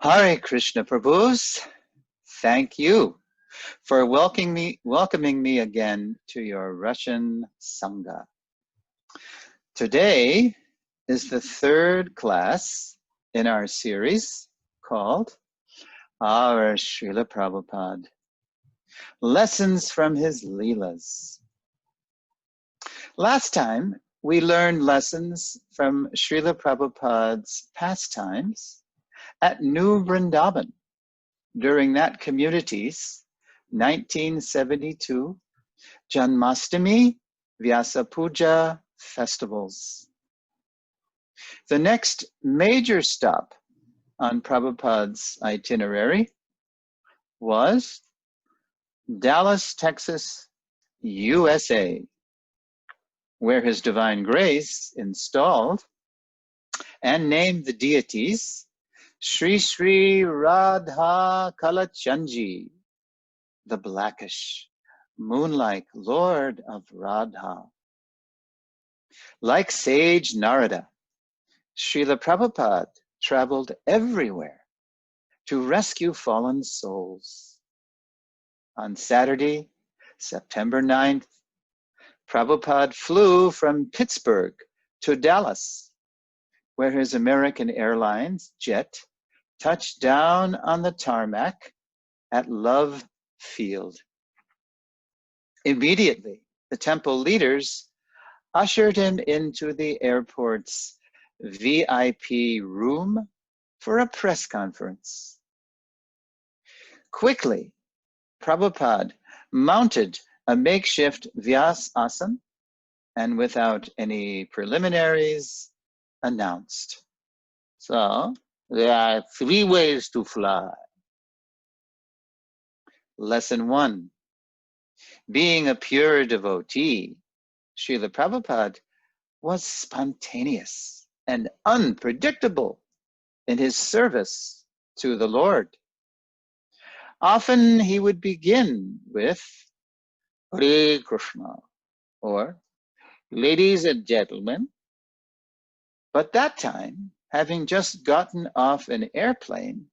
Hare Krishna Prabhus, thank you for welcoming me again to your Russian Sangha. Today is the third class in our series called Our Srila Prabhupada, Lessons from His Lilas. Last time we learned lessons from Srila Prabhupada's pastimes at New Vrindavan during that community's 1972 Janmashtami Vyasa Puja festivals. The next major stop on Prabhupada's itinerary was Dallas, Texas, USA, where His Divine Grace installed and named the deities Shri Shri Radha Kalachandji, the blackish, moon-like Lord of Radha. Like sage Narada, Srila Prabhupada traveled everywhere to rescue fallen souls. On Saturday, September 9th, Prabhupada flew from Pittsburgh to Dallas, where his American Airlines jet touched down on the tarmac at Love Field. Immediately, the temple leaders ushered him into the airport's VIP room for a press conference. Quickly, Prabhupada mounted a makeshift Vyas asana and without any preliminaries announced, "So, there are 3 ways to fly." Lesson 1. Being a pure devotee, Srila Prabhupada was spontaneous and unpredictable in his service to the Lord. Often he would begin with Hare Krishna or "Ladies and gentlemen," but that time, having just gotten off an airplane,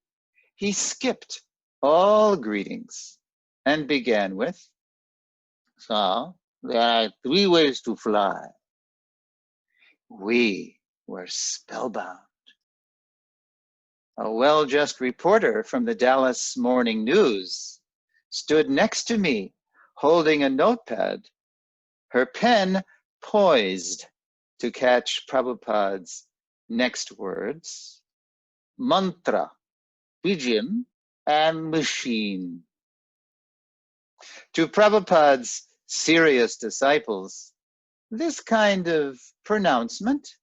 he skipped all greetings and began with, "So, there are 3 ways to fly." We were spellbound. A well-dressed reporter from the Dallas Morning News stood next to me, holding a notepad, her pen poised to catch Prabhupada's next words: mantra, pigeon, and machine. To Prabhupada's serious disciples, this kind of pronouncement,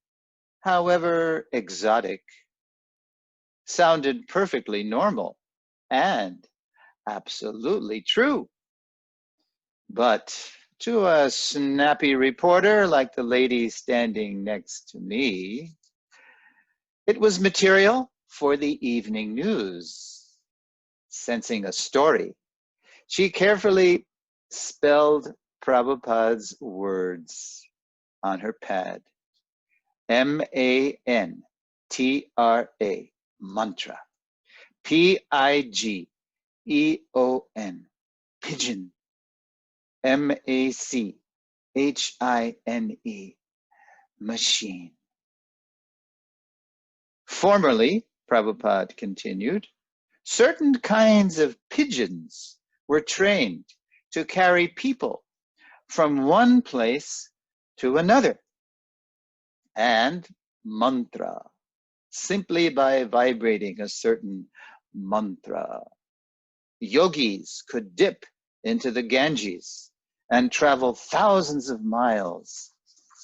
however exotic, sounded perfectly normal and absolutely true. But to a snappy reporter like the lady standing next to me, it was material for the evening news. Sensing a story, she carefully spelled Prabhupada's words on her pad. M-A-N-T-R-A, mantra. P-I-G-E-O-N, pigeon. M-A-C-H-I-N-E, machine. Formerly, Prabhupada continued, certain kinds of pigeons were trained to carry people from one place to another, and mantra, simply by vibrating a certain mantra. Yogis could dip into the Ganges and travel thousands of miles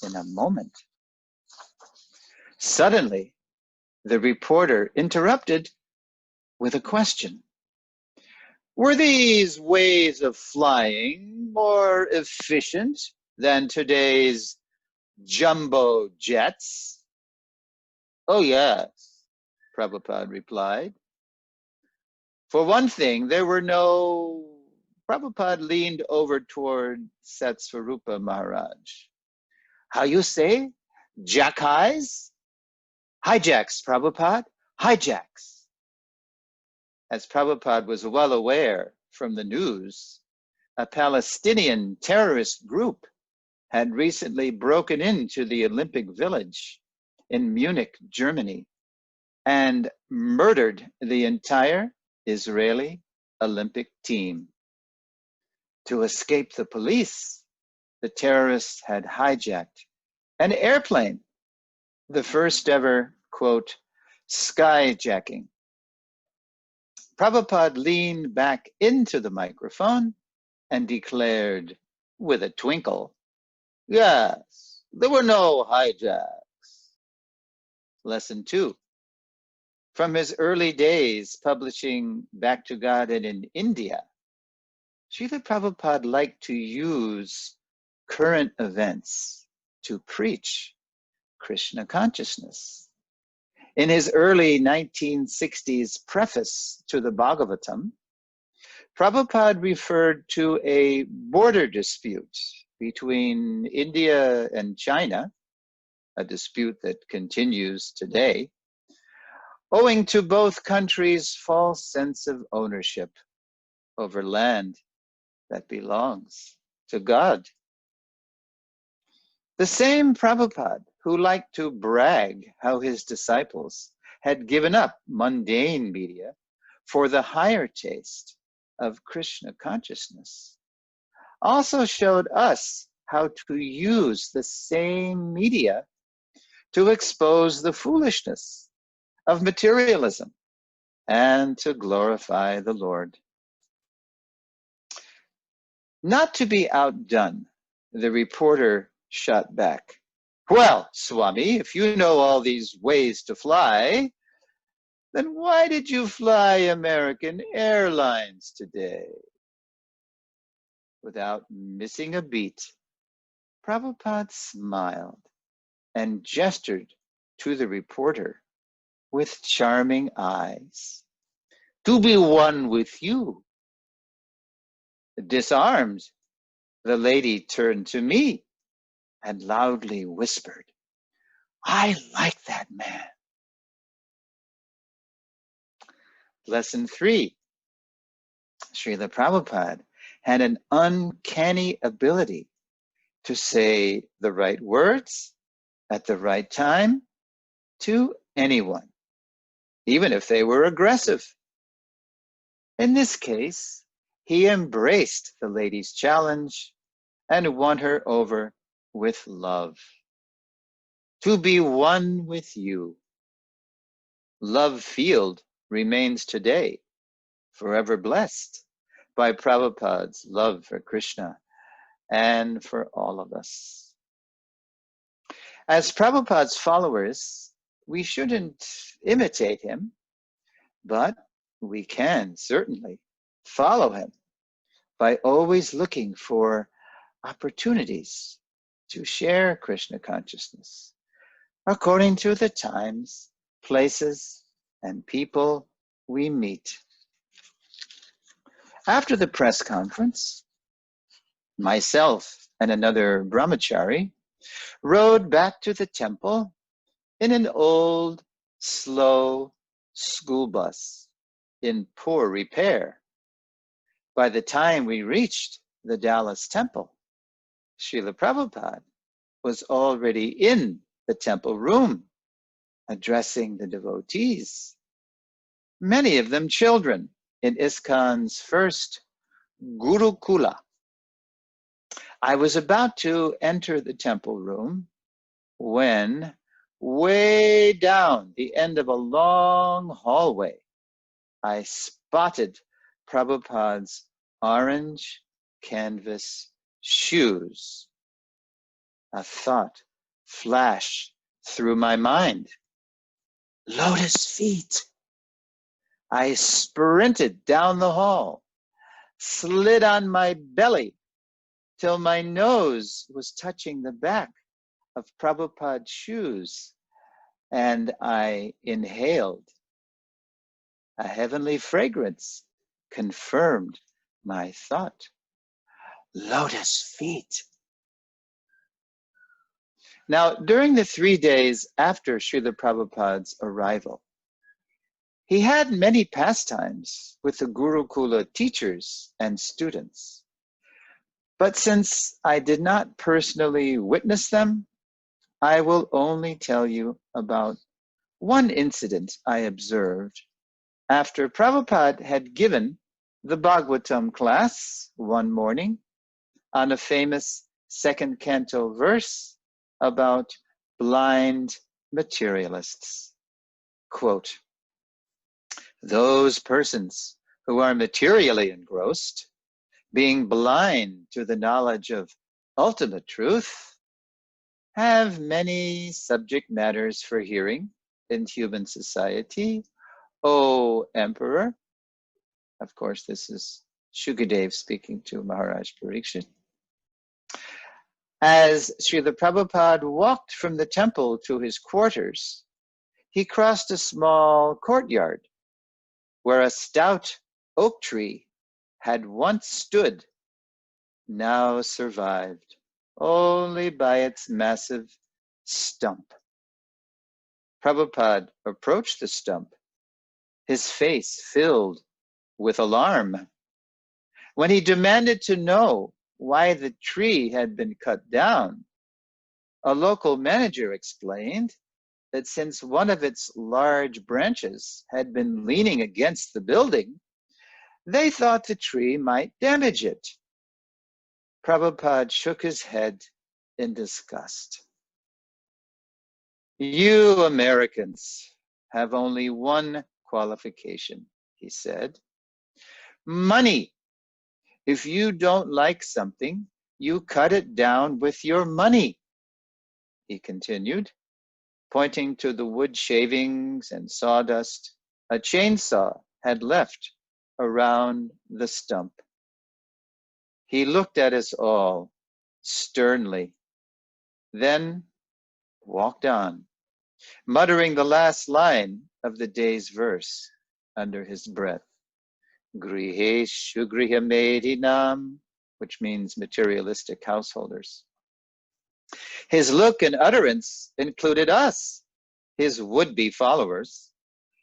in a moment. Suddenly, the reporter interrupted with a question. Were these ways of flying more efficient than today's jumbo jets? Oh yes, Prabhupada replied. For one thing, there were no... Prabhupada leaned over toward Satsvarupa Maharaj. How you say? Jackeyes? Hijacks, Prabhupada, hijacks. As Prabhupada was well aware from the news, a Palestinian terrorist group had recently broken into the Olympic Village in Munich, Germany, and murdered the entire Israeli Olympic team. To escape the police, the terrorists had hijacked an airplane, the first ever, quote, skyjacking. Prabhupada leaned back into the microphone and declared with a twinkle, "Yes, there were no hijacks." Lesson 2. From his early days publishing Back to God and in India, Srila Prabhupada liked to use current events to preach Krishna consciousness. In his early 1960s preface to the Bhagavatam, Prabhupada referred to a border dispute between India and China, a dispute that continues today, owing to both countries' false sense of ownership over land that belongs to God. The same Prabhupada who liked to brag how his disciples had given up mundane media for the higher taste of Krishna consciousness also showed us how to use the same media to expose the foolishness of materialism and to glorify the Lord. Not to be outdone, the reporter shot back, "Well, Swami, if you know all these ways to fly, then why did you fly American Airlines today?" Without missing a beat, Prabhupada smiled and gestured to the reporter with charming eyes, "To be one with you." Disarmed, the lady turned to me and loudly whispered, "I like that man." Lesson 3. Srila Prabhupada had an uncanny ability to say the right words at the right time to anyone, even if they were aggressive. In this case, he embraced the lady's challenge and won her over with love. To be one with you. Love Field remains today, forever blessed by Prabhupada's love for Krishna and for all of us. As Prabhupada's followers, we shouldn't imitate him, but we can certainly follow him by always looking for opportunities to share Krishna consciousness according to the times, places, and people we meet. After the press conference, myself and another brahmachari rode back to the temple in an old, slow school bus in poor repair. By the time we reached the Dallas temple, Srila Prabhupada was already in the temple room, addressing the devotees, many of them children in ISKCON's first Gurukula. I was about to enter the temple room when, way down the end of a long hallway, I spotted Prabhupada's orange canvas shoes. A thought flashed through my mind. Lotus feet. I sprinted down the hall, slid on my belly till my nose was touching the back of Prabhupada's shoes, and I inhaled. A heavenly fragrance confirmed my thought. Lotus feet. Now, during the 3 days after Srila Prabhupada's arrival, He had many pastimes with the Gurukula teachers and students. But since I did not personally witness them, I will only tell you about one incident I observed after Prabhupada had given the Bhagavatam class one morning on a famous second canto verse about blind materialists. Quote, "Those persons who are materially engrossed, being blind to the knowledge of ultimate truth, have many subject matters for hearing in human society, O Emperor." Of course, this is Shukadev speaking to Maharaj Parikshit. As Srila Prabhupada walked from the temple to his quarters, he crossed a small courtyard where a stout oak tree had once stood, now survived only by its massive stump. Prabhupada approached the stump, his face filled with alarm. When he demanded to know why the tree had been cut down, a local manager explained that since one of its large branches had been leaning against the building, they thought the tree might damage it. Prabhupada shook his head in disgust. "You Americans have only one qualification," he said. "Money. If you don't like something, you cut it down with your money," he continued, pointing to the wood shavings and sawdust a chainsaw had left around the stump. He looked at us all sternly, then walked on, muttering the last line of the day's verse under his breath, Griheshu Grihamedinam, which means materialistic householders. His look and utterance included us, his would-be followers,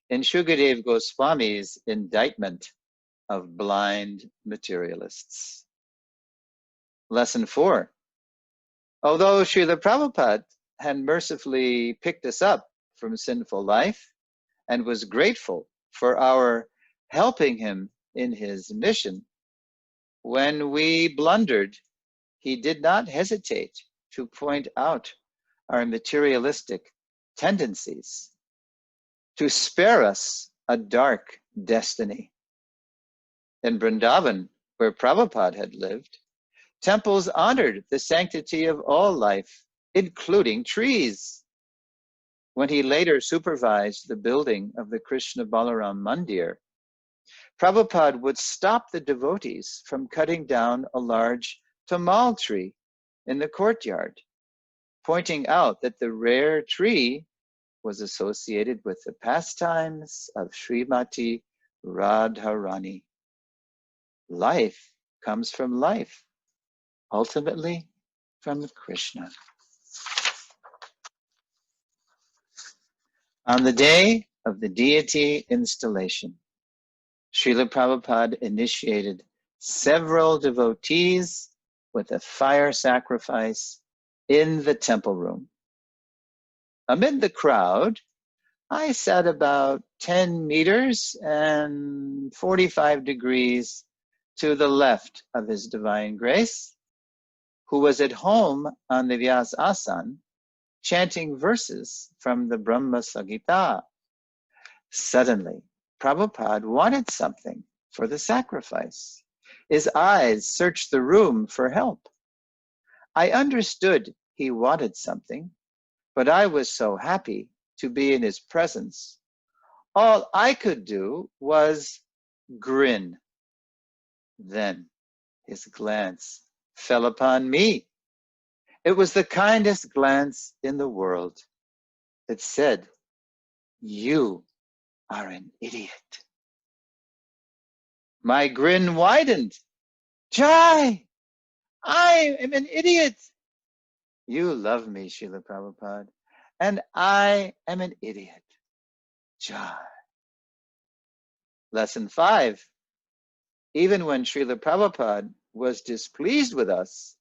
in Shukadev Goswami's indictment of blind materialists. Lesson 4. Although Srila Prabhupada had mercifully picked us up from sinful life and was grateful for our helping him in his mission, when we blundered, he did not hesitate to point out our materialistic tendencies, to spare us a dark destiny. In Vrindavan, where Prabhupada had lived, temples honored the sanctity of all life, including trees. When he later supervised the building of the Krishna Balaram Mandir, Prabhupada would stop the devotees from cutting down a large tamal tree in the courtyard, pointing out that the rare tree was associated with the pastimes of Srimati Radharani. Life comes from life, ultimately from Krishna. On the day of the Deity Installation, Srila Prabhupada initiated several devotees with a fire sacrifice in the temple room. Amid the crowd, I sat about 10 meters and 45 degrees to the left of His Divine Grace, who was at home on the Vyas Asan, chanting verses from the Brahma Sagita. Suddenly, Prabhupada wanted something for the sacrifice. His eyes searched the room for help. I understood he wanted something, but I was so happy to be in his presence. All I could do was grin. Then his glance fell upon me. It was the kindest glance in the world. It said, "You are an idiot." My grin widened. "Jai, I am an idiot." You love me, Srila Prabhupada, and I am an idiot. Jai. Lesson 5. Even when Srila Prabhupada was displeased with us,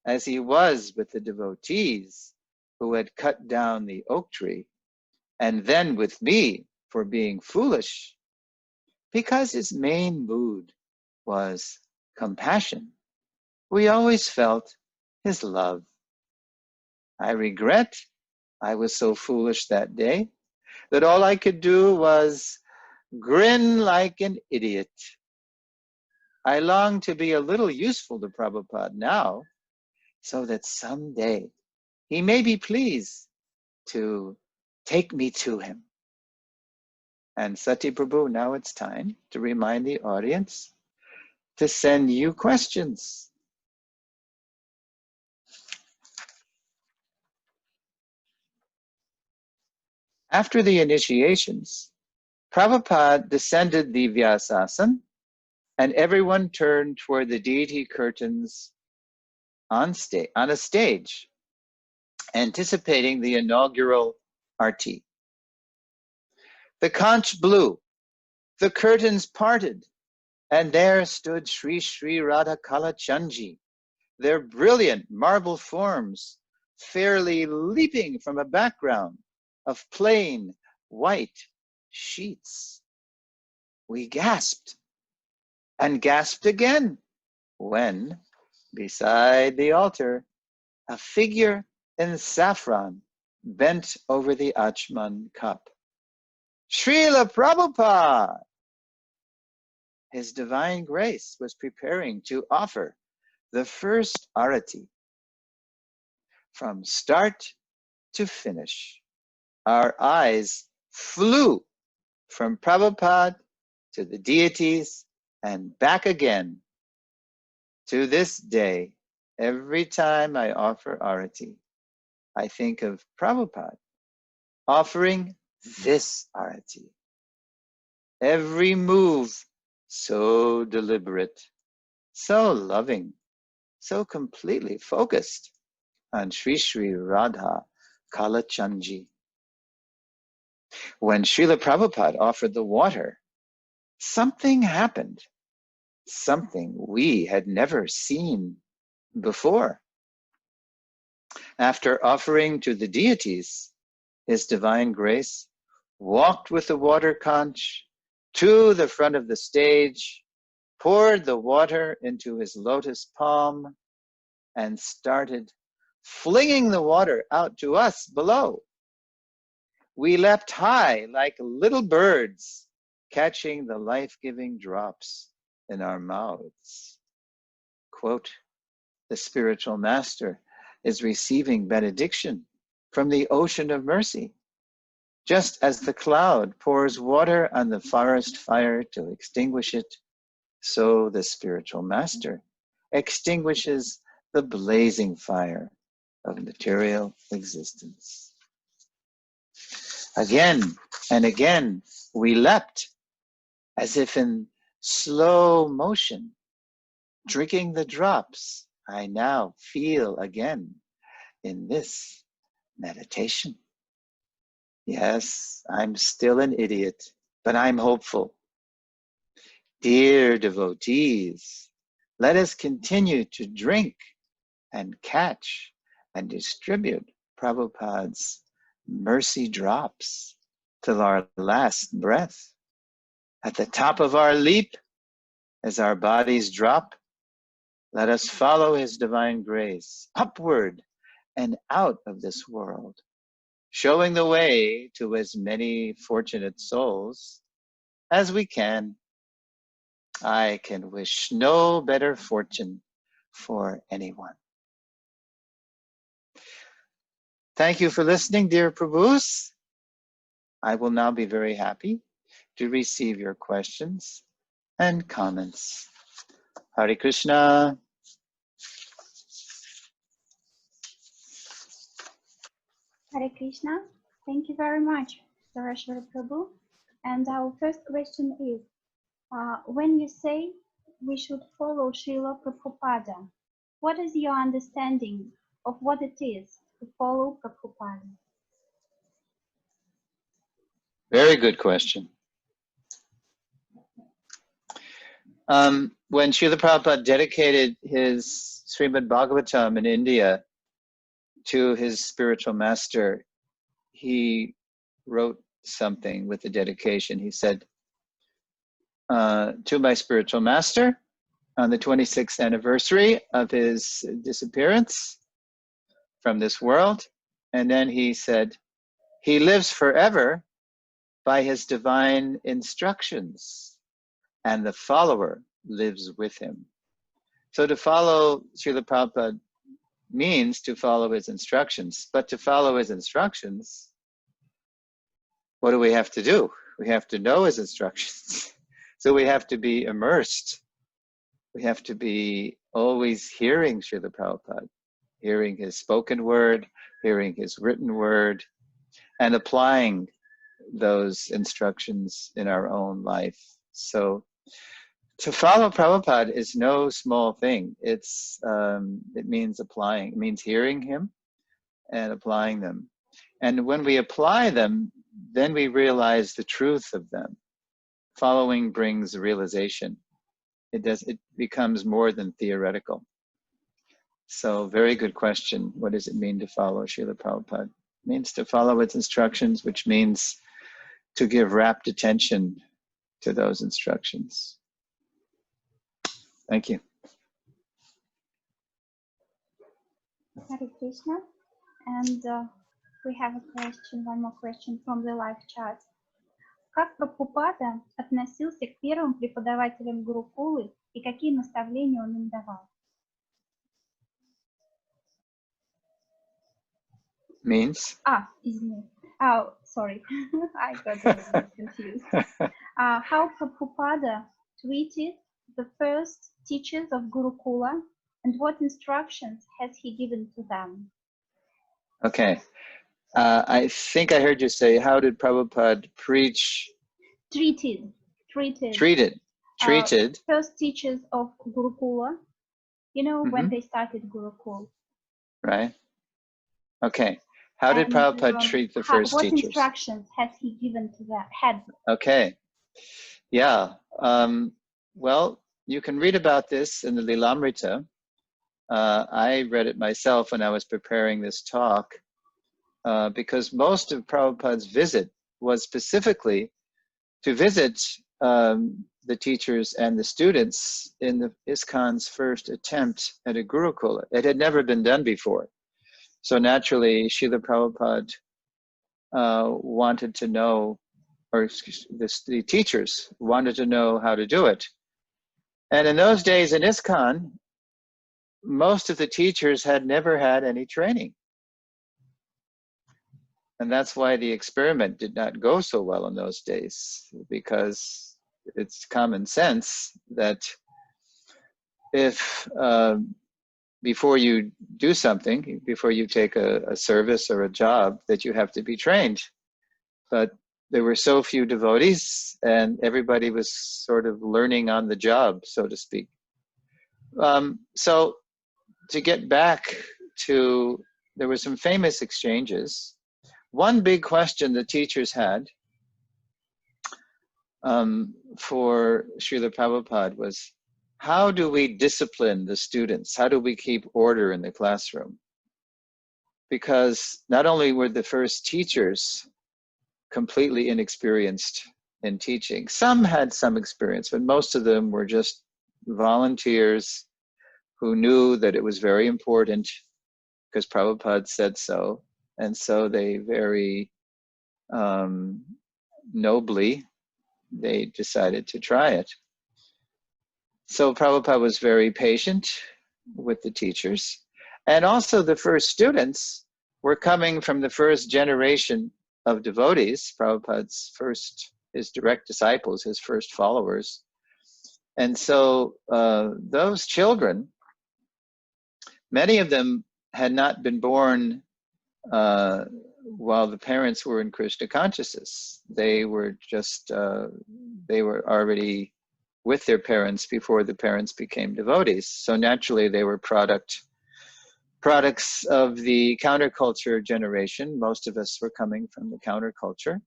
as he was with the devotees who had cut down the oak tree, and then with me for being foolish, because his main mood was compassion, we always felt his love. I regret I was so foolish that day that all I could do was grin like an idiot. I long to be a little useful to Prabhupada now, so that someday he may be pleased to take me to him. And Sati Prabhu, now it's time to remind the audience to send you questions. After the initiations, Prabhupada descended the Vyasasana, and everyone turned toward the deity curtains on a stage, anticipating the inaugural arti. The conch blew, the curtains parted, and there stood Sureshvara das Vanacari, their brilliant marble forms fairly leaping from a background of plain white sheets. We gasped and gasped again when, beside the altar, a figure in saffron bent over the Achman cup. Srila Prabhupada! His Divine Grace was preparing to offer the first arati. From start to finish, our eyes flew from Prabhupada to the deities and back again. To this day, every time I offer arati, I think of Prabhupada offering this arati. Every move so deliberate, so loving, so completely focused on Sri Sri Radha Kalachandji. When Srila Prabhupada offered the water, something happened, something we had never seen before. After offering to the deities, His Divine Grace walked with the water conch to the front of the stage, poured the water into his lotus palm, and started flinging the water out to us below. We leapt high like little birds, catching the life-giving drops in our mouths. Quote, the spiritual master is receiving benediction from the ocean of mercy. Just as the cloud pours water on the forest fire to extinguish it, so the spiritual master extinguishes the blazing fire of material existence. Again and again, we leapt as if in slow motion, drinking the drops I now feel again in this meditation. Yes, I'm still an idiot, but I'm hopeful. Dear devotees, let us continue to drink and catch and distribute Prabhupada's mercy drops till our last breath. At the top of our leap, as our bodies drop, let us follow his divine grace upward and out of this world, showing the way to as many fortunate souls as we can. I can wish no better fortune for anyone. Thank you for listening, dear Prabhus. I will now be very happy to receive your questions and comments. Hare Krishna. Hare Krishna. Thank you very much, Sureshvara Prabhu. And our first question is, when you say we should follow Srila Prabhupada, what is your understanding of what it is to follow Prabhupada? Very good question. When Srila Prabhupada dedicated his Srimad Bhagavatam in India to his spiritual master, he wrote something with the dedication. He said, to my spiritual master, on the 26th anniversary of his disappearance from this world. And then he said, he lives forever by his divine instructions, and the follower lives with him. So to follow Srila Prabhupada means to follow his instructions, but to follow his instructions, what do we have to do? We have to know his instructions. So we have to be immersed. We have to be always hearing Srila Prabhupada, hearing his spoken word, hearing his written word, and applying those instructions in our own life. So to follow Prabhupada is no small thing. It means applying. It means hearing him and applying them. And when we apply them, then we realize the truth of them. Following brings realization. It becomes more than theoretical. So very good question. What does it mean to follow Srila Prabhupada? It means to follow its instructions, which means to give rapt attention to those instructions. Thank you. Hare Krishna. And we have a question, one more question from the live chat. Как Прабхупада относился к первым преподавателям Гурукулы и какие наставления он им давал? Means? Извини. Oh, sorry. I got a little bit confused. How Prabhupada treated the first teachers of Gurukula and what instructions has he given to them? Okay. I think I heard you say, how did Prabhupada preach? Treated. First teachers of Gurukula, you know, when they started Gurukul. Right. Okay. How did Prabhupada treat the first teachers? What instructions has he given to them? Okay. Yeah. Well, you can read about this in the Lilamrita. I read it myself when I was preparing this talk, because most of Prabhupada's visit was specifically to visit the teachers and the students in the ISKCON's first attempt at a Gurukula. It had never been done before. So naturally, Srila Prabhupada wanted to know, or the teachers wanted to know how to do it. And in those days in ISKCON, most of the teachers had never had any training. And that's why the experiment did not go so well in those days, because it's common sense that if before you do something, before you take a service or a job, that you have to be trained. But there were so few devotees and everybody was sort of learning on the job, so to speak. So to get back to, there were some famous exchanges. One big question the teachers had for Srila Prabhupada was, how do we discipline the students? How do we keep order in the classroom? Because not only were the first teachers completely inexperienced in teaching, some had some experience, but most of them were just volunteers who knew that it was very important because Prabhupada said so. And so they very nobly, they decided to try it. So Prabhupada was very patient with the teachers. And also the first students were coming from the first generation of devotees, Prabhupada's his direct disciples, his first followers. And so those children, many of them had not been born while the parents were in Krishna consciousness. They were just, they were already with their parents before the parents became devotees. So naturally they were products of the counterculture generation. Most of us were coming from the counterculture.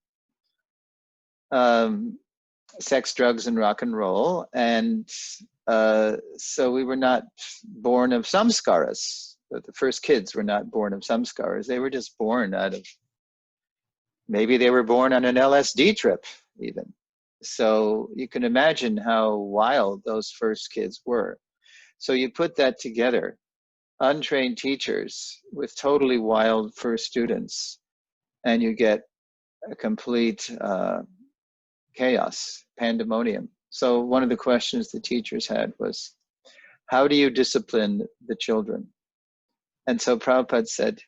sex, drugs, and rock and roll. And so we were not born of samskaras. The first kids were not born of samskaras. They were just born out of, maybe they were born on an LSD trip even. So you can imagine how wild those first kids were. So you put that together, untrained teachers with totally wild first students, and you get a complete chaos, pandemonium. So one of the questions the teachers had was, how do you discipline the children? And so Prabhupada said,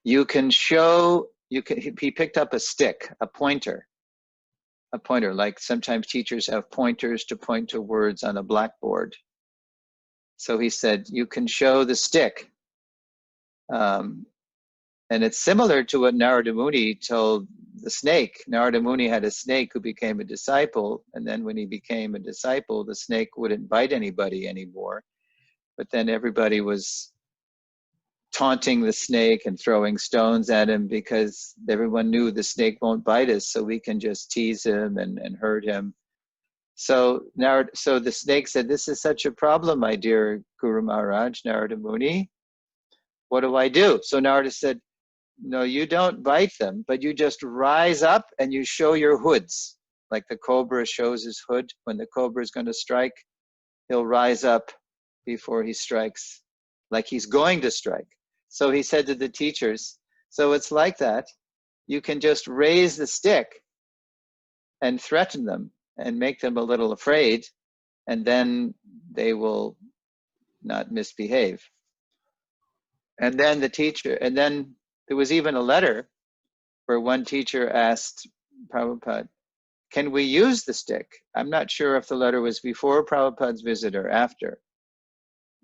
you can show, he picked up a stick, a pointer, like sometimes teachers have pointers to point to words on a blackboard. So he said, you can show the stick. And it's similar to what Narada Muni told the snake. Narada Muni had a snake who became a disciple, and then when he became a disciple, the snake wouldn't bite anybody anymore. But then everybody was taunting the snake and throwing stones at him because everyone knew the snake won't bite us, so we can just tease him and hurt him. So the snake said, this is such a problem, my dear Guru Maharaj, Narada Muni. What do I do? So Narada said, no, you don't bite them, but you just rise up and you show your hoods. Like the cobra shows his hood. When the cobra is going to strike, he'll rise up before he strikes, like he's going to strike. So he said to the teachers, so it's like that. You can just raise the stick and threaten them and make them a little afraid, and then they will not misbehave. And then there was even a letter where one teacher asked Prabhupada, can we use the stick? I'm not sure if the letter was before Prabhupada's visit or after.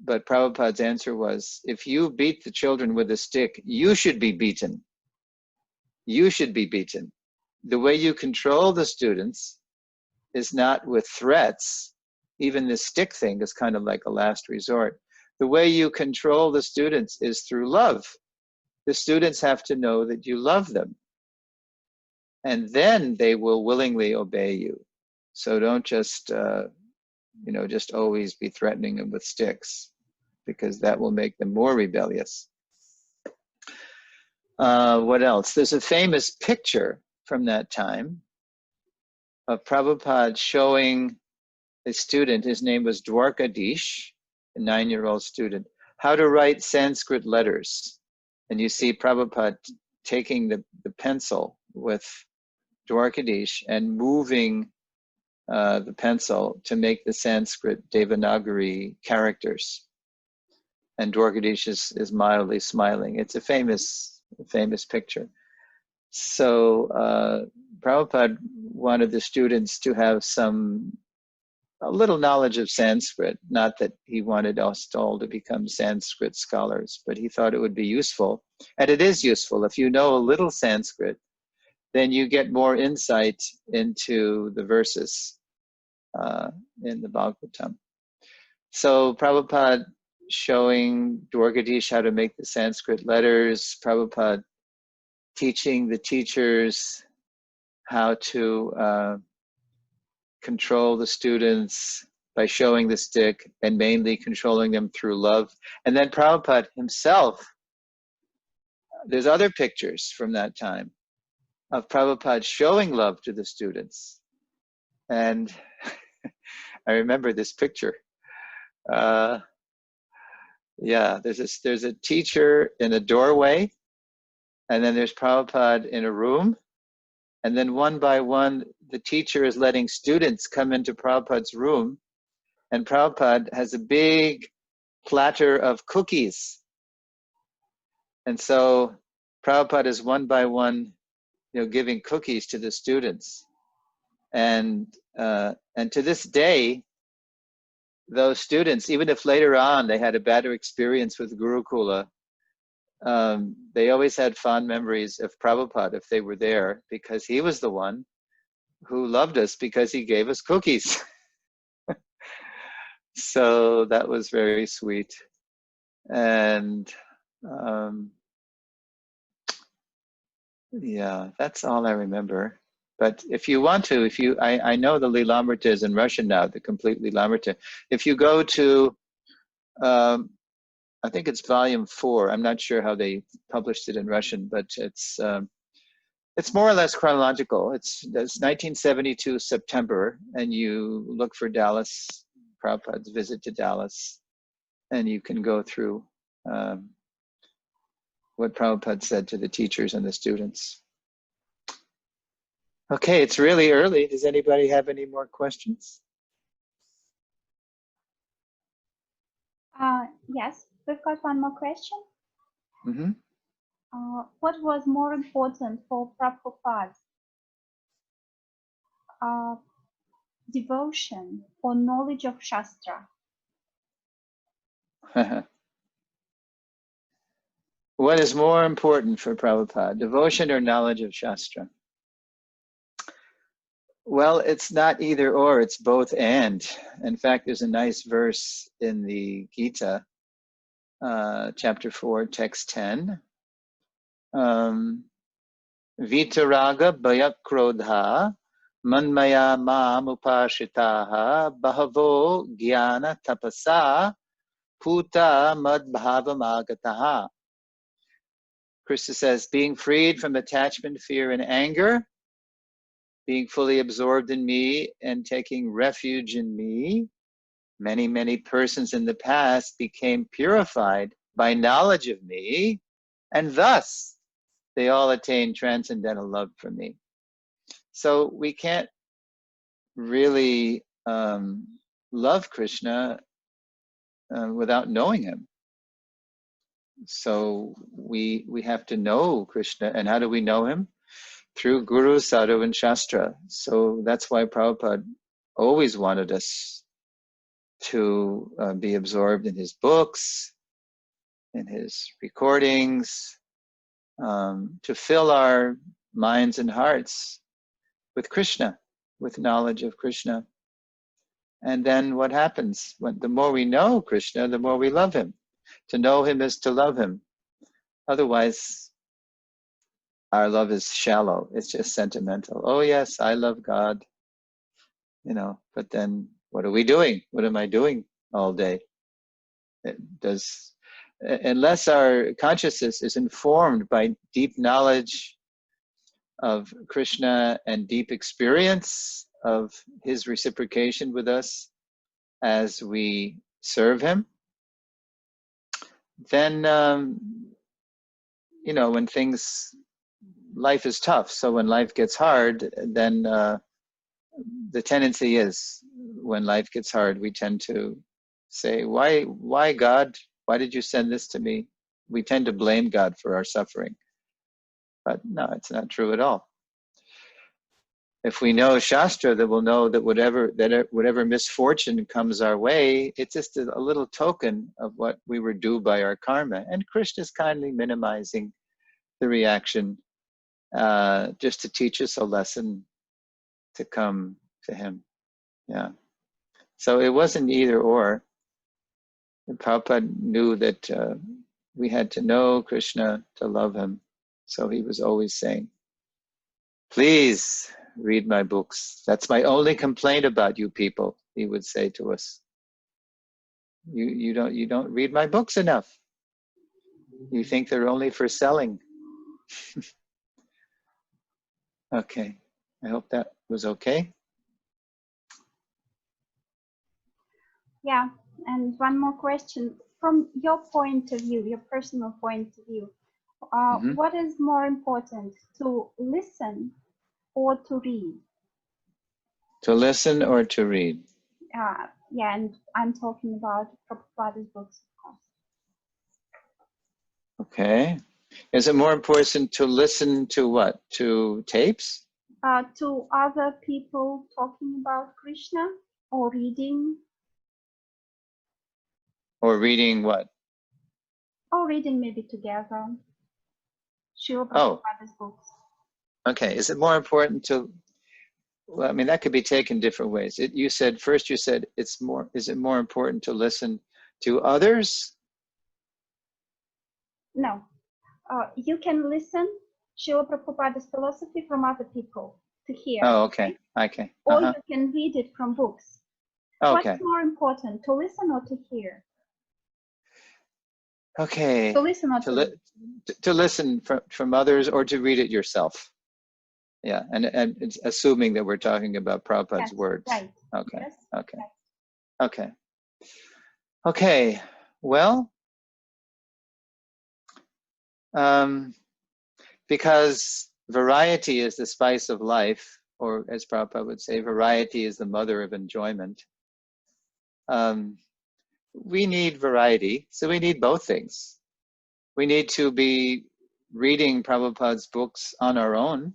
But Prabhupada's answer was, if you beat the children with a stick, you should be beaten. You should be beaten. The way you control the students is not with threats. Even the stick thing is kind of like a last resort. The way you control the students is through love. The students have to know that you love them. And then they will willingly obey you. So don't just, just always be threatening them with sticks, because that will make them more rebellious. What else? There's a famous picture from that time of Prabhupada showing a student, his name was Dwarkadish, a 9-year-old student, how to write Sanskrit letters. And you see Prabhupada taking the pencil with Dwarkadish and moving the pencil to make the Sanskrit Devanagari characters. And Dwarkadish is mildly smiling. It's a famous picture. So Prabhupada wanted the students to have a little knowledge of Sanskrit, not that he wanted us all to become Sanskrit scholars, but he thought it would be useful. And it is useful. If you know a little Sanskrit, then you get more insight into the verses in the Bhagavatam. So Prabhupada showing Dwarkadish how to make the Sanskrit letters, Prabhupada teaching the teachers how to control the students by showing the stick, and mainly controlling them through love. And then Prabhupada himself, there's other pictures from that time of Prabhupada showing love to the students. And I remember this picture. There's a teacher in a doorway, and then there's Prabhupada in a room. And then one by one, the teacher is letting students come into Prabhupada's room, and Prabhupada has a big platter of cookies. And so Prabhupada is one by one, giving cookies to the students. And to this day, those students, even if later on they had a better experience with Gurukula, they always had fond memories of Prabhupada if they were there, because he was the one who loved us because he gave us cookies. So that was very sweet. And that's all I remember. But if you want to, I know the Lilamrita is in Russian now, the complete Lilamrita. If you go to, I think it's volume 4. I'm not sure how they published it in Russian, but it's more or less chronological. It's 1972 September, and you look for Dallas, Prabhupada's visit to Dallas, and you can go through what Prabhupada said to the teachers and the students. Okay, it's really early. Does anybody have any more questions? Yes, we've got one more question. Mm-hmm. What was more important for Prabhupada? Devotion or knowledge of Shastra? What is more important for Prabhupada, devotion or knowledge of Shastra? Well, it's not either or, it's both and. In fact, there's a nice verse in the Gita, chapter 4, text 10. Vitaraga bhayakrodha manmaya mamupashitaha bahavo jnana tapasa puta madbhavamagataha. Krishna says, being freed from attachment, fear, and anger, being fully absorbed in me and taking refuge in me, many, many persons in the past became purified by knowledge of me, and thus they all attained transcendental love for me. So we can't really love Krishna without knowing him. So we have to know Krishna. And how do we know him? Through Guru, Sadhu, and Shastra. So that's why Prabhupada always wanted us to be absorbed in his books, in his recordings, to fill our minds and hearts with Krishna, with knowledge of Krishna. And then what happens? The more we know Krishna, the more we love him. To know him is to love him. Otherwise, our love is shallow. It's just sentimental. Oh yes, I love God. But then what are we doing? What am I doing all day? Unless our consciousness is informed by deep knowledge of Krishna and deep experience of his reciprocation with us as we serve him, then, when life is tough. So when life gets hard, then the tendency is, when life gets hard, we tend to say, why God? Why did you send this to me? We tend to blame God for our suffering. But no, it's not true at all. If we know Shastra, then we'll know that whatever misfortune comes our way, it's just a little token of what we were due by our karma. And Krishna is kindly minimizing the reaction, just to teach us a lesson to come to him. Yeah. So it wasn't either or. And Prabhupada knew that we had to know Krishna to love him. So he was always saying, please read my books. That's my only complaint about you people, he would say to us. You don't read my books enough. You think they're only for selling. Okay. I hope that was okay. Yeah, and one more question. From your point of view, your personal point of view, what is more important, to listen or to read? To listen or to read? Yeah, and I'm talking about Prabhupada's books, of course. Okay. Is it more important to listen to what? To tapes? To other people talking about Krishna, or reading? Or reading what? Or reading maybe together. Srila Prabhupada's books. Okay. Is it more important to? Well, I mean, that could be taken different ways. You said is it more important to listen to others? No. You can listen Srila Prabhupada's philosophy from other people. to hear. Oh, okay. Okay. Or you can read it from books. Okay. What's more important, to listen or to hear? Okay. To listen or to read? To listen from others, or to read it yourself. Yeah, and it's assuming that we're talking about Prabhupada's words. Right. Okay. Yes. Okay. Okay. Okay. Well, because variety is the spice of life, or as Prabhupada would say, variety is the mother of enjoyment. We need variety, so we need both things. We need to be reading Prabhupada's books on our own,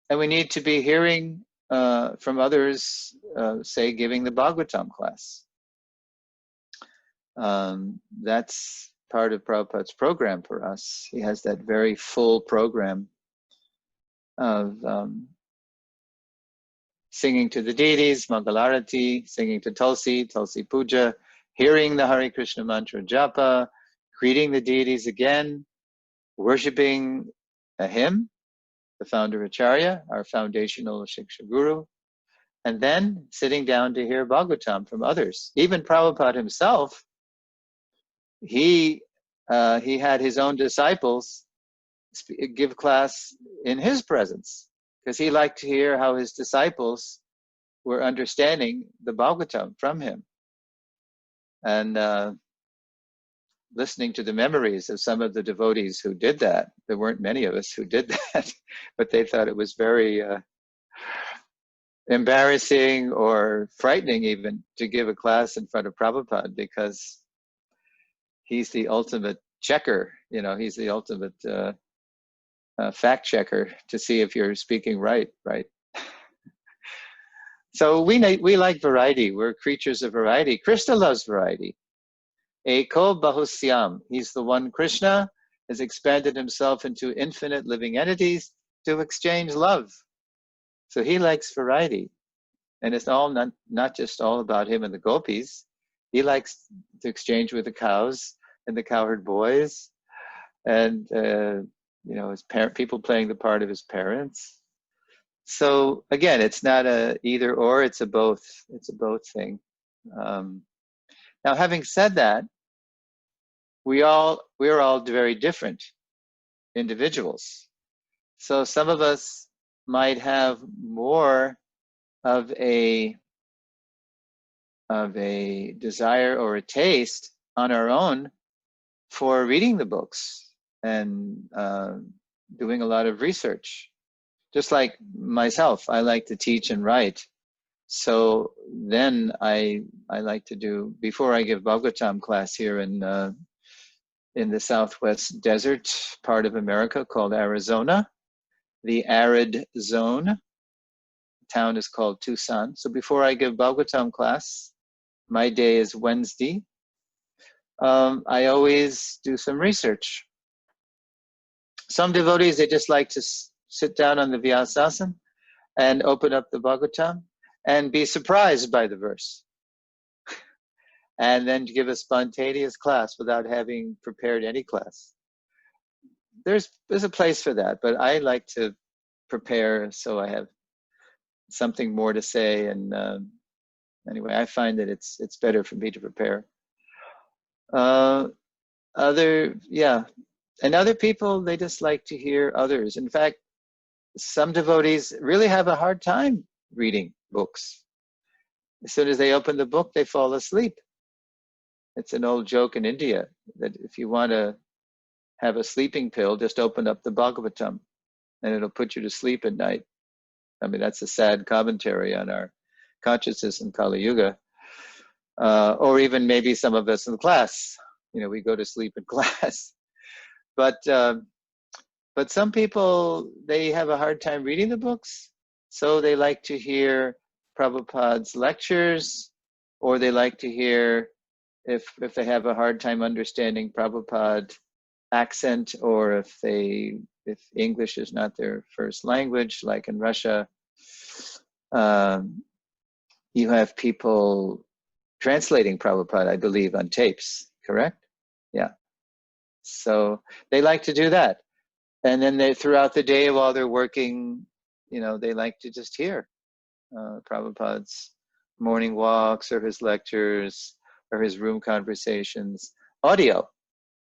and we need to be hearing from others, say, giving the Bhagavatam class. That's part of Prabhupada's program for us. He has that very full program of singing to the deities, Mangalarati, singing to Tulsi, Tulsi Puja, hearing the Hare Krishna mantra japa, greeting the deities again, worshipping a hymn, the founder Acharya, our foundational Shiksha Guru, and then sitting down to hear Bhagavatam from others. Even Prabhupada himself, he had his own disciples give class in his presence, because he liked to hear how his disciples were understanding the Bhagavatam from him, and listening to the memories of some of the devotees who did that. There weren't many of us who did that, but they thought it was very embarrassing or frightening even to give a class in front of Prabhupada, because he's the ultimate checker. He's the ultimate fact checker to see if you're speaking right. So we like variety. We're creatures of variety. Krishna loves variety. Eko Bahusyam. He's the one. Krishna has expanded himself into infinite living entities to exchange love. So he likes variety. And it's all not just all about him and the gopis. He likes to exchange with the cows and the cowherd boys, and his people playing the part of his parents. So again, it's not a either or; it's a both. It's a both thing. Now, having said that, we're all very different individuals. So some of us might have more of a desire or a taste on our own for reading the books and doing a lot of research. Just like myself, I like to teach and write. So then I like to do, before I give Bhagavatam class here in the Southwest desert part of America called Arizona, the arid zone. The town is called Tucson. So before I give Bhagavatam class, my day is Wednesday. I always do some research. Some devotees, they just like to sit down on the Vyasasana and open up the Bhagavatam and be surprised by the verse, and then give a spontaneous class without having prepared any class. There's a place for that, but I like to prepare so I have something more to say. And anyway, I find that it's better for me to prepare. And other people, they just like to hear others. In fact, some devotees really have a hard time reading books. As soon as they open the book, they fall asleep. It's an old joke in India that if you want to have a sleeping pill, just open up the Bhagavatam and it'll put you to sleep at night. I mean, that's a sad commentary on our consciousness in Kali Yuga. Or even maybe some of us in class, we go to sleep in class. But some people, they have a hard time reading the books, so they like to hear Prabhupada's lectures, or they like to hear, if they have a hard time understanding Prabhupada accent, or if English is not their first language, like in Russia, you have people translating Prabhupada, I believe, on tapes, correct? Yeah. So they like to do that. And then throughout the day, while they're working you know, they like to just hear Prabhupada's morning walks or his lectures or his room conversations. Audio.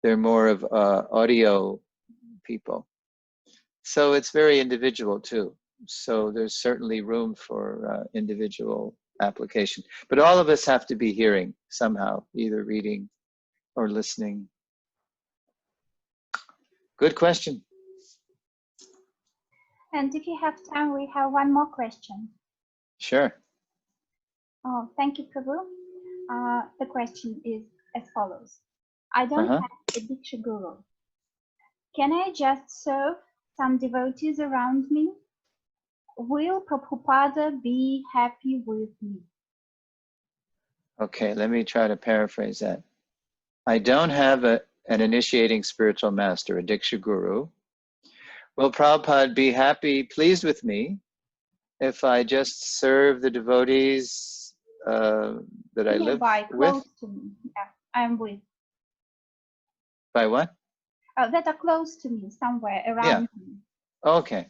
They're more of audio people. So it's very individual too. So there's certainly room for individual application. But all of us have to be hearing somehow, either reading or listening. Good question. And if you have time, we have one more question. Sure. Oh, thank you, Prabhu. The question is as follows. I don't have a Diksha Guru. Can I just serve some devotees around me? Will Prabhupada be happy with me? Okay, let me try to paraphrase that. I don't have an initiating spiritual master, a Diksha Guru. Will Prabhupada be happy, pleased with me, if I just serve the devotees that I live with? Close to me. Yeah, I'm with. By what? That are close to me, somewhere around me. Okay.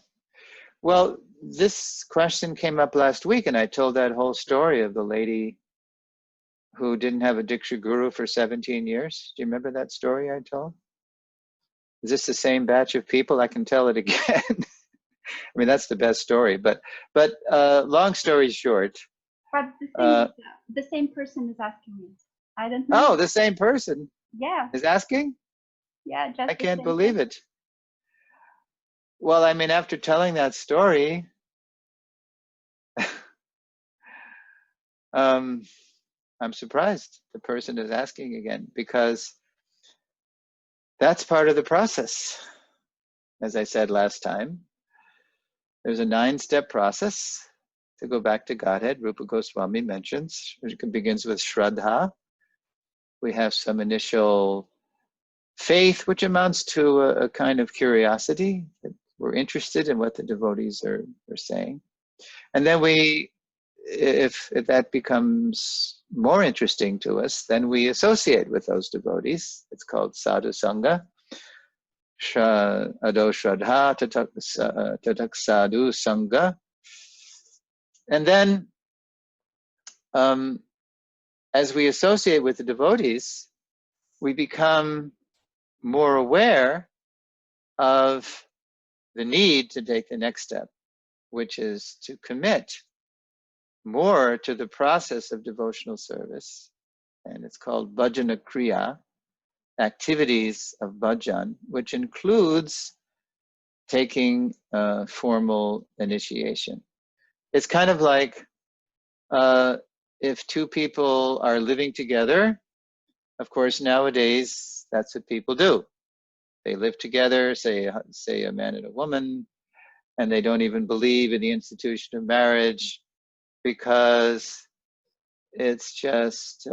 Well, this question came up last week, and I told that whole story of the lady who didn't have a Diksha Guru for 17 years. Do you remember that story I told? Is this the same batch of people? I can tell it again. I mean, that's the best story. But long story short. But the same person is asking me. I don't know. Oh, the same person? Yeah. Is asking? Yeah, just I can't believe it. Well, I mean, after telling that story, I'm surprised the person is asking again, because that's part of the process. As I said last time, there's a 9-step process to go back to Godhead. Rupa Goswami mentions it begins with Shraddha. We have some initial faith, which amounts to a kind of curiosity, that we're interested in what the devotees are saying. And then if that becomes more interesting to us, then we associate with those devotees. It's called sadhu sangha. Ado shraddha tatak sadhu sangha. And then as we associate with the devotees, we become more aware of the need to take the next step, which is to commit more to the process of devotional service. And it's called bhajana kriya, activities of bhajan, which includes taking formal initiation. It's kind of like if two people are living together. Of course, nowadays, that's what people do. They live together, say a man and a woman, and they don't even believe in the institution of marriage because it's just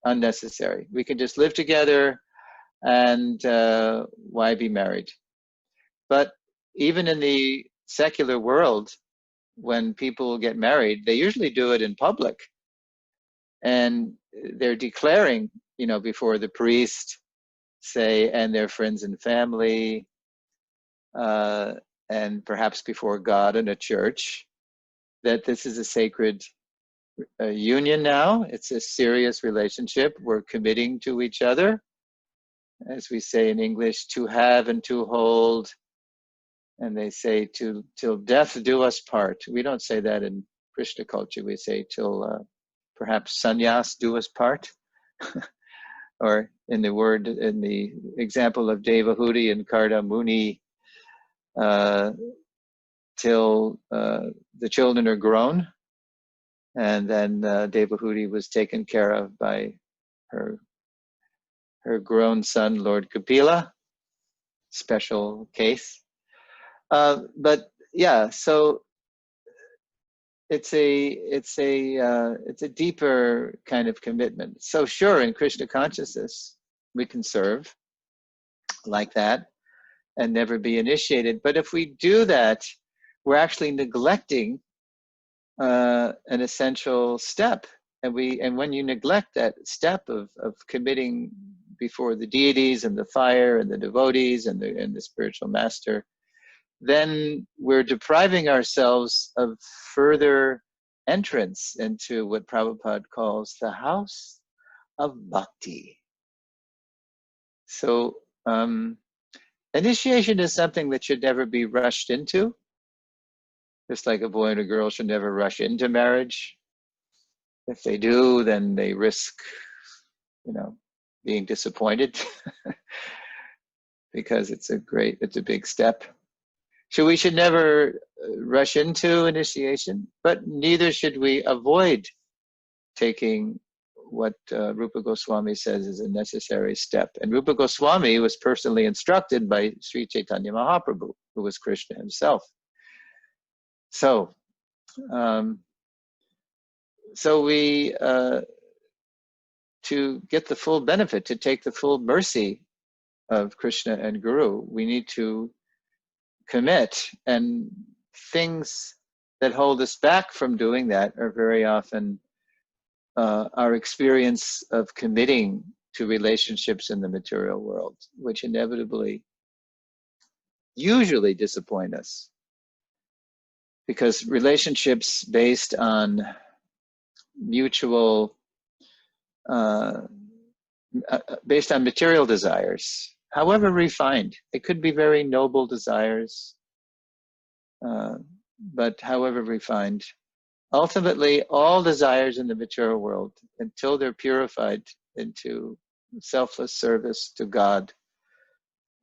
unnecessary. We can just live together, and why be married? But even in the secular world, when people get married, they usually do it in public. And they're declaring, before the priest, say, and their friends and family, and perhaps before God and a church, that this is a sacred union now. It's a serious relationship. We're committing to each other, as we say in English, to have and to hold. And they say, till death do us part. We don't say that in Krishna culture. We say, till perhaps sannyas do us part. Or in the example of Devahuti and Karda Muni, till the children are grown. And then Devahuti was taken care of by her grown son, Lord Kapila, special case. But yeah, so it's a deeper kind of commitment. So sure, in Krishna consciousness, we can serve like that and never be initiated. But if we do that, we're actually neglecting an essential step. And when you neglect that step of committing before the deities and the fire and the devotees and the spiritual master, then we're depriving ourselves of further entrance into what Prabhupada calls the house of bhakti. So initiation is something that should never be rushed into, just like a boy and a girl should never rush into marriage. If they do, then they risk, being disappointed because it's a big step. So we should never rush into initiation, but neither should we avoid taking what Rupa Goswami says is a necessary step. And Rupa Goswami was personally instructed by Sri Chaitanya Mahaprabhu, who was Krishna himself. So, we, to get the full benefit, to take the full mercy of Krishna and Guru, we need to commit, and things that hold us back from doing that are very often our experience of committing to relationships in the material world, which inevitably usually disappoint us, because relationships based on mutual based on material desires, however refined, it could be very noble desires, but however refined, ultimately all desires in the material world, until they're purified into selfless service to God,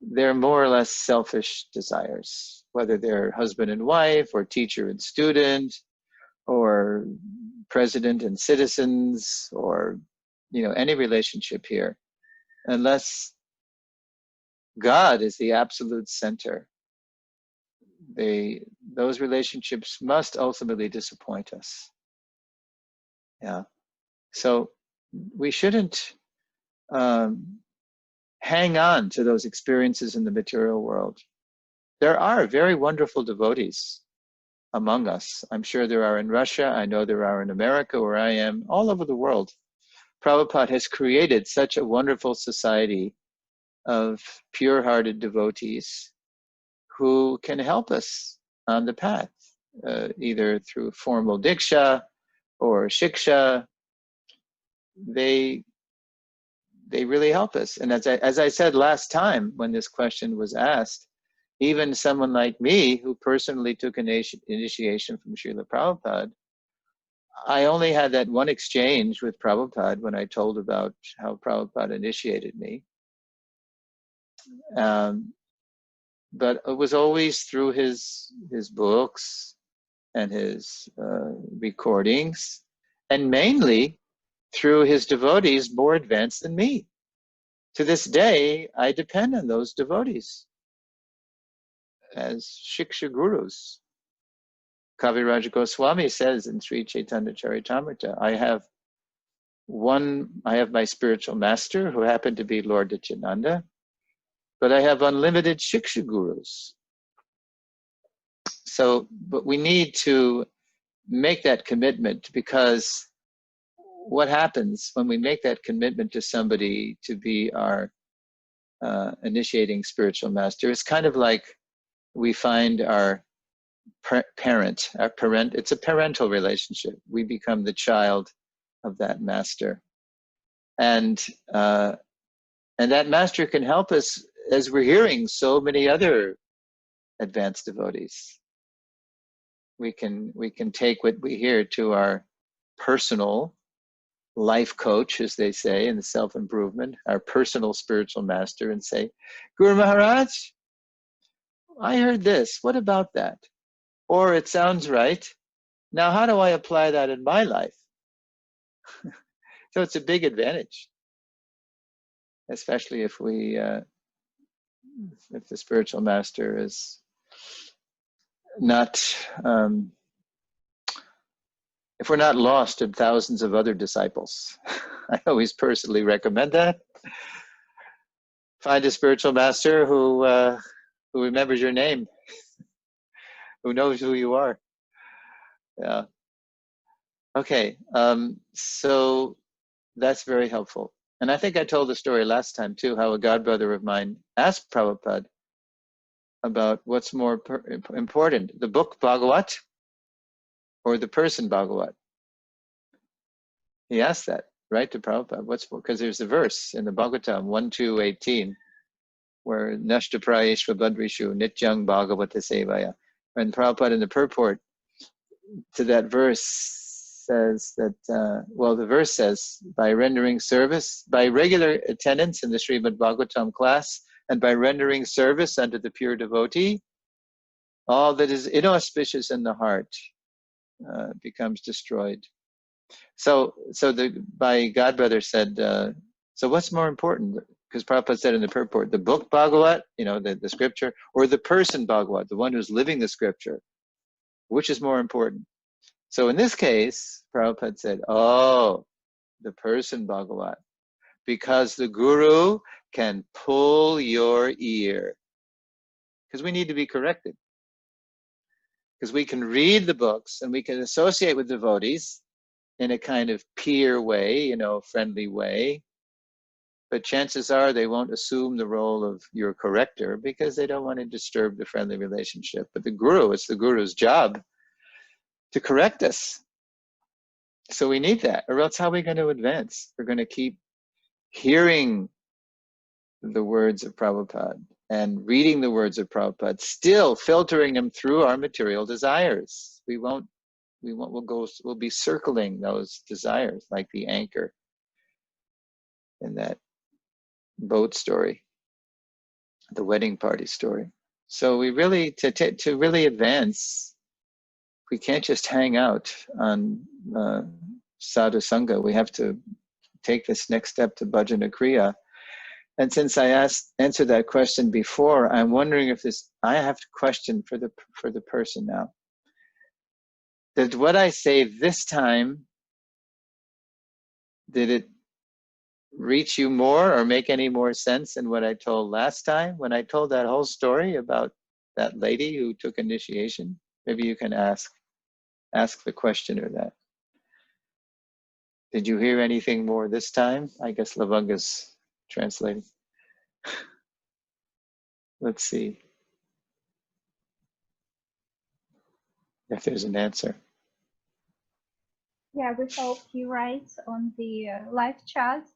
they're more or less selfish desires, whether they're husband and wife, or teacher and student, or president and citizens, or any relationship here. Unless God is the absolute center, those relationships must ultimately disappoint us. Yeah. So we shouldn't hang on to those experiences in the material world. There are very wonderful devotees among us. I'm sure there are in Russia. I know there are in America, where I am, all over the world. Prabhupada has created such a wonderful society of pure-hearted devotees who can help us on the path, either through formal diksha or shiksha. They really help us. And as I said last time when this question was asked, even someone like me, who personally took initiation from Srila Prabhupada, I only had that one exchange with Prabhupada when I told about how Prabhupada initiated me. But it was always through his books and his recordings, and mainly through his devotees more advanced than me. To this day, I depend on those devotees as Shiksha Gurus. Kaviraj Goswami says in Sri Chaitanya Charitamrita, I have my spiritual master, who happened to be Lord Nityananda, but I have unlimited Shiksha Gurus. So, but we need to make that commitment, because what happens when we make that commitment to somebody to be our initiating spiritual master, it's kind of like we find our parent, it's a parental relationship. We become the child of that master. And that master can help us, as we're hearing so many other advanced devotees. We can take what we hear to our personal life coach, as they say in the self-improvement, our personal spiritual master, and say, Guru Maharaj, I heard this. What about that? Or it sounds right. Now, how do I apply that in my life? So it's a big advantage, especially if the spiritual master is not, if we're not lost in thousands of other disciples. I always personally recommend that. Find a spiritual master who remembers your name, who knows who you are. Yeah. Okay. So that's very helpful. And I think I told the story last time too, how a godbrother of mine asked Prabhupada, about what's more important, the book Bhagavat or the person Bhagavat. He asked that, right, to Prabhupada. Because there's a verse in the Bhagavatam 1:2:18 where Nashta Prayeshva Badrishu Nityang Bhagavata Sevaya. And Prabhupada in the purport to that verse says that, the verse says, by rendering service, by regular attendance in the Srimad Bhagavatam class, and by rendering service unto the pure devotee, all that is inauspicious in the heart becomes destroyed. So my godbrother said, so what's more important? Because Prabhupada said in the purport, the book Bhagavat, the scripture, or the person Bhagavat, the one who's living the scripture, which is more important? So in this case, Prabhupada said, oh, the person Bhagavat, because the guru can pull your ear. Because we need to be corrected. Because we can read the books and we can associate with devotees in a kind of peer way, friendly way. But chances are they won't assume the role of your corrector because they don't want to disturb the friendly relationship. But the guru, it's the guru's job to correct us. So we need that, or else how are we going to advance? We're going to keep hearing the words of Prabhupada and reading the words of Prabhupada, still filtering them through our material desires. We'll be circling those desires like the anchor in that boat story, the wedding party story. So we really, to really advance, we can't just hang out on sadhu sangha. We have to take this next step to bhajana kriya. And since I answered that question before, I'm wondering if I have a question for the person now. Did what I say this time, did it reach you more or make any more sense than what I told last time when I told that whole story about that lady who took initiation? Maybe you can ask the questioner that. Did you hear anything more this time? I guess Lavanga's translating. Let's see if there's an answer. Yeah, we hope he writes on the live chat.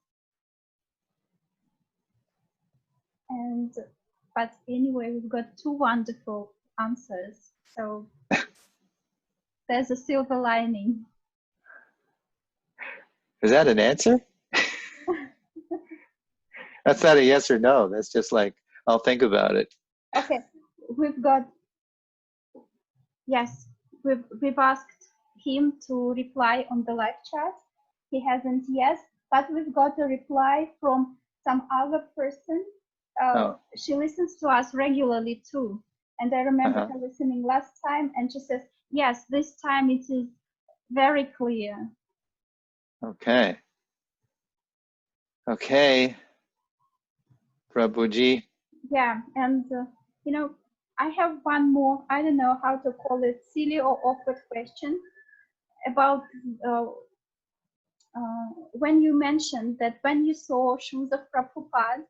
But anyway, we've got two wonderful answers. So there's a silver lining. Is that an answer? That's not a yes or no. That's just like, I'll think about it. Okay, we've asked him to reply on the live chat. He hasn't yet, but we've got a reply from some other person. She listens to us regularly too. And I remember her listening last time, and she says, yes, this time it is very clear. Okay. Prabhuji. Yeah, and I have one more, I don't know how to call it, silly or awkward question about when you mentioned that when you saw shoes of Prabhupada,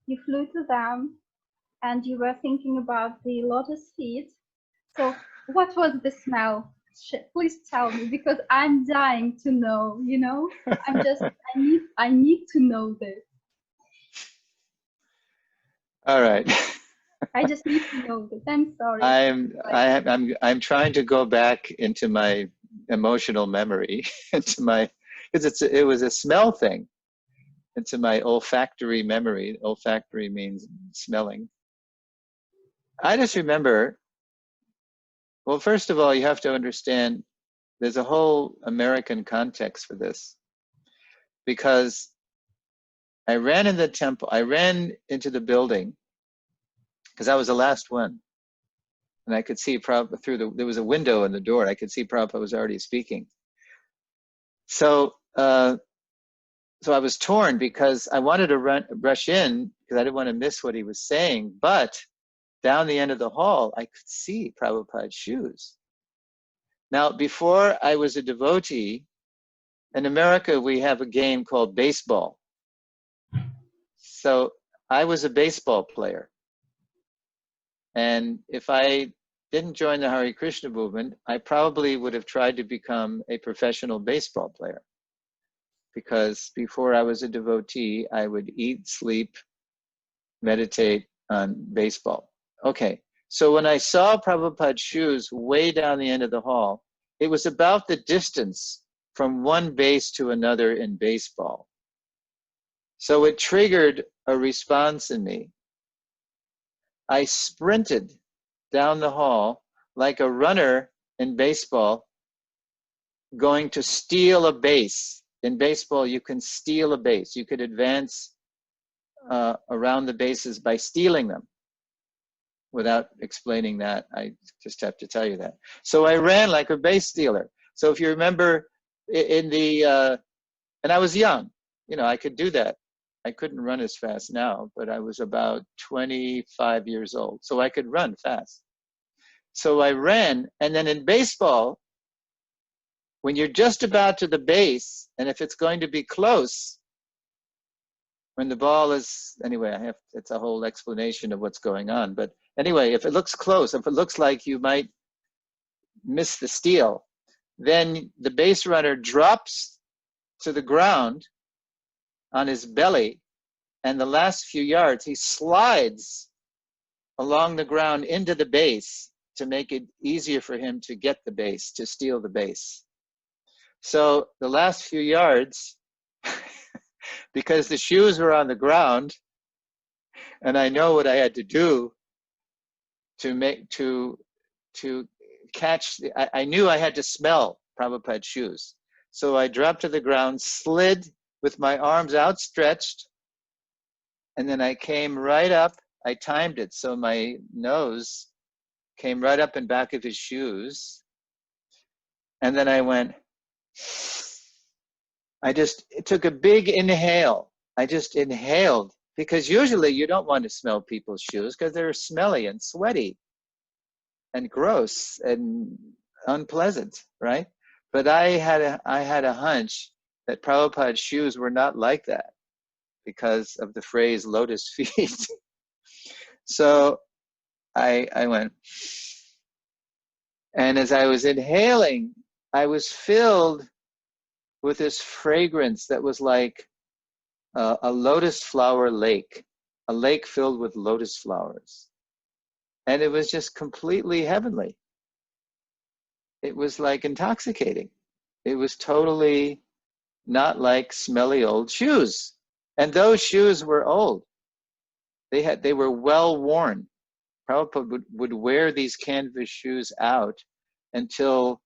you flew to them and you were thinking about the lotus feet. So what was the smell? Please tell me, because I'm dying to know, I need to know this. All right. I just need to know this. I'm sorry. I'm trying to go back into my emotional memory, because it was a smell thing, into my olfactory memory. Olfactory means smelling. I just remember, well, first of all, you have to understand there's a whole American context for this, because I ran in the temple, I ran into the building because I was the last one. And I could see Prabhupada there was a window in the door. I could see Prabhupada was already speaking. So I was torn because I wanted to rush in because I didn't want to miss what he was saying. But down the end of the hall, I could see Prabhupada's shoes. Now, before I was a devotee, in America, we have a game called baseball. So I was a baseball player. And if I didn't join the Hare Krishna movement, I probably would have tried to become a professional baseball player. Because before I was a devotee, I would eat, sleep, meditate on baseball. Okay, so when I saw Prabhupada's shoes way down the end of the hall, it was about the distance from one base to another in baseball. So it triggered a response in me. I sprinted down the hall like a runner in baseball going to steal a base. In baseball, you can steal a base. You could advance around the bases by stealing them. Without explaining that, I just have to tell you that. So I ran like a base stealer. So if you remember in the, and I was young, you know, I could do that. I couldn't run as fast now, but I was about 25 years old, so I could run fast. So I ran, and then in baseball, when you're just about to the base, and if it's going to be close, when the ball is, anyway, it's a whole explanation of what's going on. But anyway, if it looks close, if it looks like you might miss the steal, then the base runner drops to the ground on his belly, and the last few yards, he slides along the ground into the base to make it easier for him to get the base, to steal the base. So the last few yards, because the shoes were on the ground, and I know what I had to do to catch, I knew I had to smell Prabhupada's shoes. So I dropped to the ground, slid with my arms outstretched, and then I came right up. I timed it so my nose came right up in back of his shoes. And then I went, it took a big inhale. I just inhaled, because usually you don't want to smell people's shoes because they're smelly and sweaty and gross and unpleasant, right? But I had a hunch that Prabhupada's shoes were not like that because of the phrase lotus feet. So I went, and as I was inhaling, I was filled with this fragrance that was like a lotus flower lake, a lake filled with lotus flowers. And it was just completely heavenly. It was like intoxicating. It was totally not like smelly old shoes. And those shoes were old. They were well worn. Prabhupada would wear these canvas shoes out until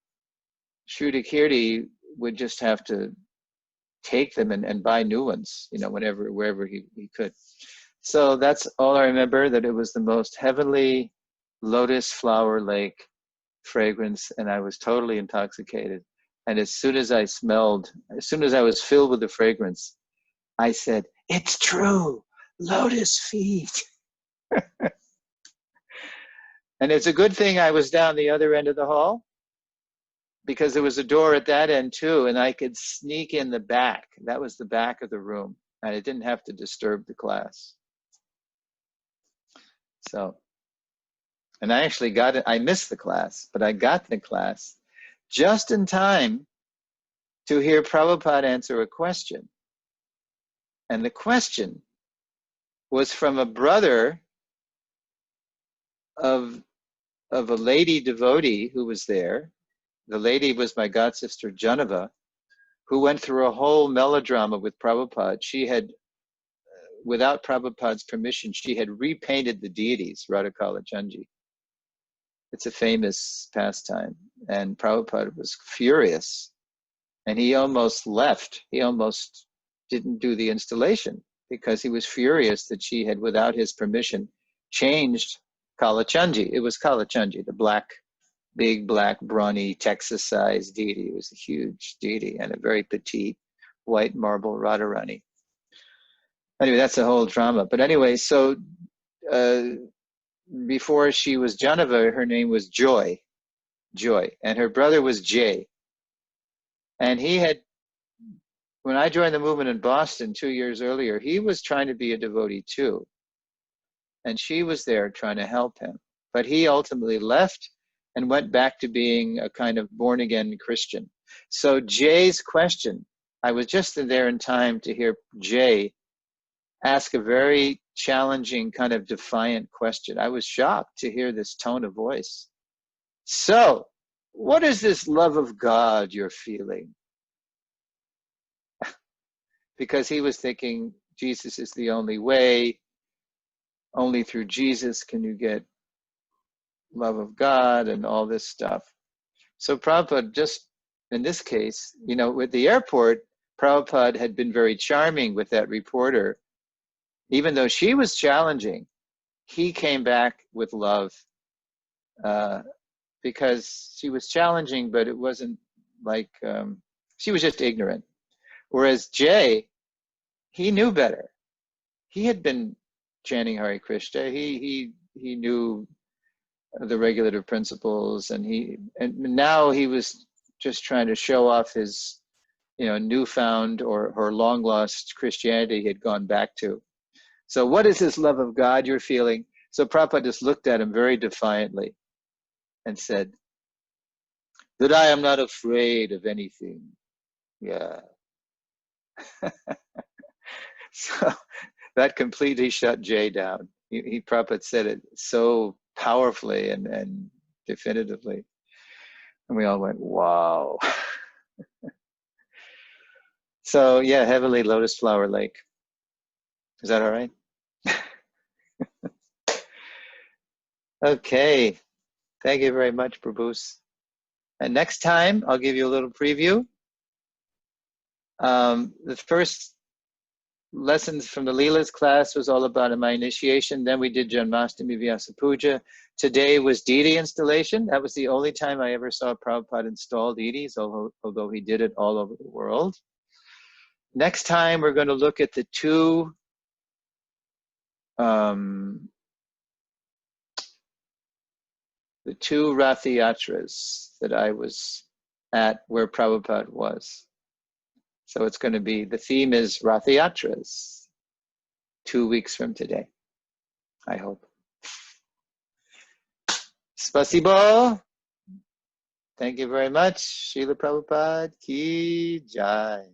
Shrudakirti would just have to take them and buy new ones, you know, wherever he could. So that's all I remember, that it was the most heavenly lotus flower lake fragrance, and I was totally intoxicated. And as soon as I was filled with the fragrance, I said, "It's true, lotus feet." And it's a good thing I was down the other end of the hall, because there was a door at that end too, and I could sneak in the back. That was the back of the room, and I didn't have to disturb the class. So, and I actually got it. I missed the class, but I got the class just in time to hear Prabhupada answer a question. And the question was from a brother of a lady devotee who was there. The lady was my god sister Janava, who went through a whole melodrama with Prabhupada. She had, without Prabhupada's permission, she had repainted the deities, Radhakala Chanji. It's a famous pastime. And Prabhupada was furious. And he almost left. He almost didn't do the installation because he was furious that she had, without his permission, changed Kalachanji. It was Kalachanji, the big black, brawny, Texas-sized deity. It was a huge deity and a very petite white marble Radharani. Anyway, that's a whole drama. But anyway, so before she was Janava, her name was Joy, and her brother was Jay. And he had, when I joined the movement in Boston 2 years earlier, he was trying to be a devotee too. And she was there trying to help him. but he ultimately left and went back to being a kind of born-again Christian. So Jay's question, I was just there in time to hear Jay ask a very challenging, kind of defiant question. I was shocked to hear this tone of voice. So, what is this love of God you're feeling? Because he was thinking Jesus is the only way. Only through Jesus can you get love of God and all this stuff. So Prabhupada, just in this case, you know, with the airport, Prabhupada had been very charming with that reporter. Even though she was challenging, he came back with love because she was challenging, but it wasn't like, she was just ignorant. Whereas Jay, he knew better. He had been chanting Hare Krishna. He knew the regulative principles, and now he was just trying to show off his, you know, newfound or long lost Christianity he had gone back to. So what is this love of God you're feeling? So Prabhupada just looked at him very defiantly and said, that I am not afraid of anything. Yeah. So that completely shut Jay down. He Prabhupada said it so powerfully and definitively. And we all went, wow. So yeah, Heavenly Lotus Flower Lake. Is that all right? Okay. Thank you very much, Prabhus. And next time, I'll give you a little preview. The first lessons from the lilas class was all about my initiation. Then we did Janmashtami Vyasa Puja. Today was Deity Installation. That was the only time I ever saw Prabhupada install deities, although he did it all over the world. Next time, we're going to look at the two Rath Yatras that I was at where Prabhupada was. So it's going to be, the theme is Rath Yatras, 2 weeks from today, I hope. Spasibo. Thank you very much. Srila Prabhupada ki jai.